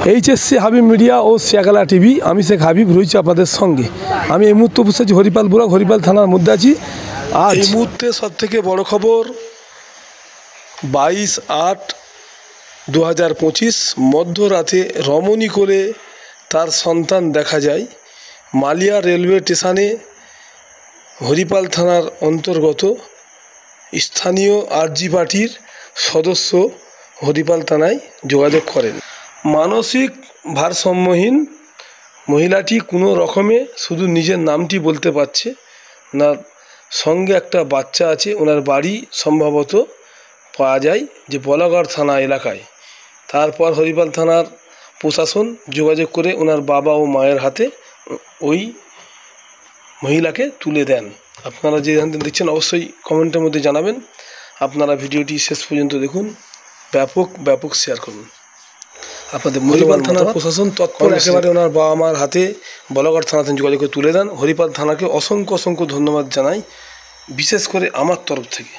HSC Habib media ও Shekhala TV. আমি শেখ হাবিব রয়েছি আপনাদের সঙ্গে। আমি এই মুহূর্তে বসে আছি হরিপাল ব্লক, হরিপাল থানার মধ্যে আছি। আর এই মুহূর্তে সবথেকে বড় খবর, 22/8/2025 মধ্যরাতে রমণী করে তার সন্তান দেখা যায় মালিয়া রেলওয়ে স্টেশনে। হরিপাল থানার অন্তর্গত স্থানীয় আরজি পার্টির সদস্য হরিপাল থানায় যোগাযোগ করেন। মানসিক ভারসাম্যহীন মহিলাটি কোনো রকমে শুধু নিজের নামটি বলতে পারছে, ওনার সঙ্গে একটা বাচ্চা আছে। ওনার বাড়ি সম্ভবত পাওয়া যায় যে বলাগড় থানা এলাকায়। তারপর হরিপাল থানার প্রশাসন যোগাযোগ করে ওনার বাবা ও মায়ের হাতে ওই মহিলাকে তুলে দেন। আপনারা যে দেখছেন অবশ্যই কমেন্টের মধ্যে জানাবেন। আপনারা ভিডিওটি শেষ পর্যন্ত দেখুন, ব্যাপক শেয়ার করুন। আপনাদের হরিপাল থানার প্রশাসন তৎপর একেবারে ওনার বাবা মার হাতে বলাগড় থানাতে যোগাযোগ করে তুলে দেন। হরিপাল থানাকে অসংখ্য ধন্যবাদ জানাই, বিশেষ করে আমার তরফ থেকে।